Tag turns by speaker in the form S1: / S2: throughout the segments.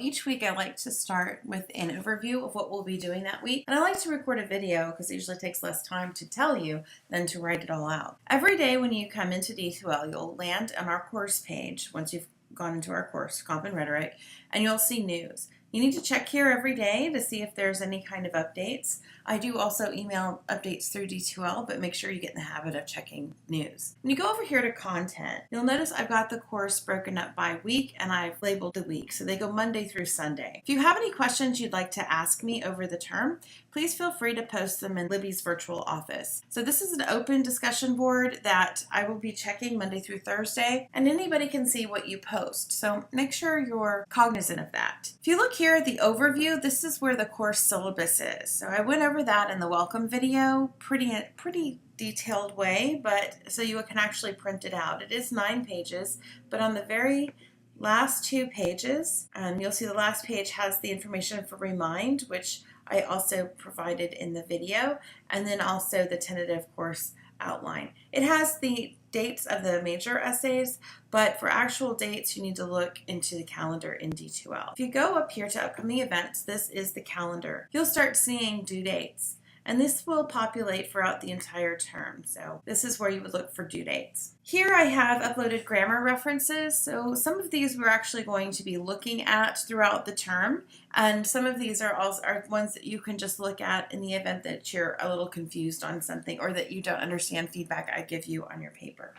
S1: each week I like to start with an overview of what we'll be doing that week. And I like to record a video because it usually takes less time to tell you than to write it all out. Every day when you come into D2L, you'll land on our course page once you've gone into our course, Comp and Rhetoric, and you'll see news. You need to check here every day to see if there's any kind of updates. I do also email updates through D2L, but make sure you get in the habit of checking news. When you go over here to content, you'll notice I've got the course broken up by week and I've labeled the week. So they go Monday through Sunday. If you have any questions you'd like to ask me over the term, please feel free to post them in Libby's virtual office. So this is an open discussion board that I will be checking Monday through Thursday, and anybody can see what you post. So make sure you're cognizant of that. If you look here at the overview, this is where the course syllabus is. So I went over that in the welcome video, pretty detailed way, but so you can actually print it out. It is 9 pages, but on the very last 2 pages, you'll see the last page has the information for Remind, which I also provided in the video, and then also the tentative course outline. It has the dates of the major essays, but for actual dates, you need to look into the calendar in D2L. If you go up here to upcoming events, this is the calendar. You'll start seeing due dates, and this will populate throughout the entire term. So this is where you would look for due dates. Here I have uploaded grammar references. So some of these we're actually going to be looking at throughout the term, and some of these are ones that you can just look at in the event that you're a little confused on something or that you don't understand feedback I give you on your paper.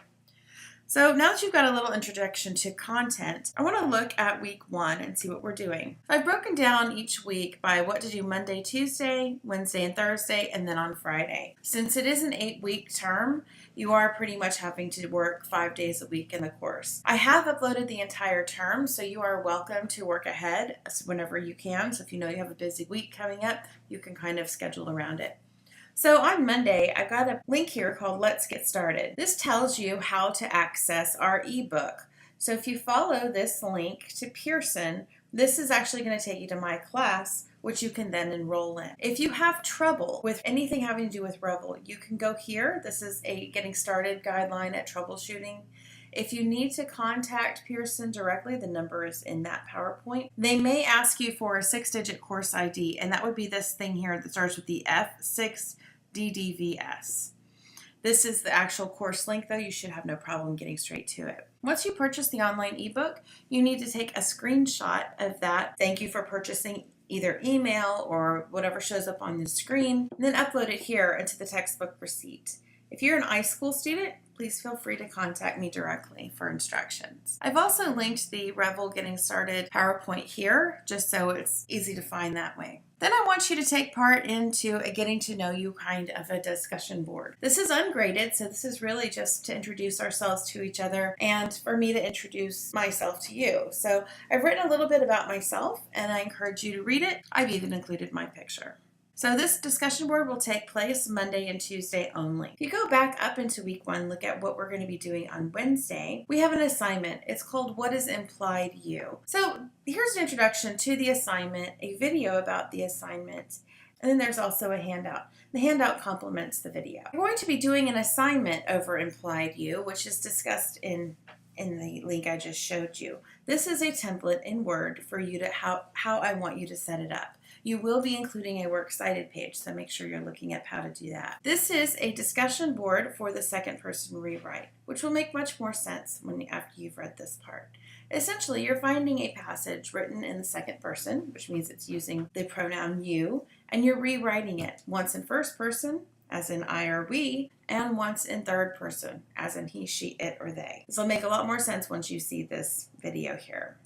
S1: So now that you've got a little introduction to content, I want to look at week 1 and see what we're doing. I've broken down each week by what to do Monday, Tuesday, Wednesday, and Thursday, and then on Friday. Since it is an 8-week term, you are pretty much having to work 5 days a week in the course. I have uploaded the entire term, so you are welcome to work ahead whenever you can. So if you know you have a busy week coming up, you can kind of schedule around it. So on Monday, I've got a link here called Let's Get Started. This tells you how to access our ebook. So if you follow this link to Pearson, this is actually going to take you to my class, which you can then enroll in. If you have trouble with anything having to do with Revel, you can go here. This is a getting started guideline at troubleshooting. If you need to contact Pearson directly, the number is in that PowerPoint. They may ask you for a 6-digit course ID, and that would be this thing here that starts with the F6DDVS. This is the actual course link, though. You should have no problem getting straight to it. Once you purchase the online ebook, you need to take a screenshot of that. Thank you for purchasing either email or whatever shows up on the screen, and then upload it here into the textbook receipt. If you're an iSchool student, please feel free to contact me directly for instructions. I've also linked the Revel Getting Started PowerPoint here, just so it's easy to find that way. Then I want you to take part into a getting to know you kind of a discussion board. This is ungraded, so this is really just to introduce ourselves to each other and for me to introduce myself to you. So I've written a little bit about myself, and I encourage you to read it. I've even included my picture. So this discussion board will take place Monday and Tuesday only. If you go back up into week 1, look at what we're going to be doing on Wednesday. We have an assignment. It's called What is Implied You? So here's an introduction to the assignment, a video about the assignment, and then there's also a handout. The handout complements the video. We're going to be doing an assignment over Implied You, which is discussed in the link I just showed you. This is a template in Word for you to how I want you to set it up. You will be including a works cited page, so make sure you're looking at how to do that. This is a discussion board for the second person rewrite, which will make much more sense after you've read this part. Essentially, you're finding a passage written in the second person, which means it's using the pronoun you, and you're rewriting it once in first person, as in I or we, and once in third person, as in he, she, it, or they. This will make a lot more sense once you see this video here.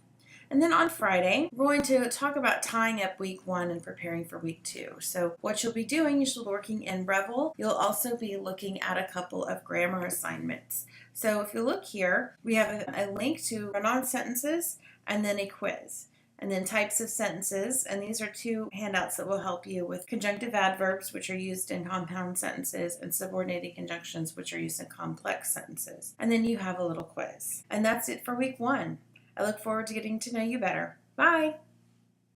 S1: And then on Friday, we're going to talk about tying up week 1 and preparing for week 2. So what you'll be doing, you'll be working in Revel. You'll also be looking at a couple of grammar assignments. So if you look here, we have a link to run-on sentences and then a quiz. And then types of sentences, and these are 2 handouts that will help you with conjunctive adverbs, which are used in compound sentences, and subordinating conjunctions, which are used in complex sentences. And then you have a little quiz. And that's it for week 1. I look forward to getting to know you better. Bye!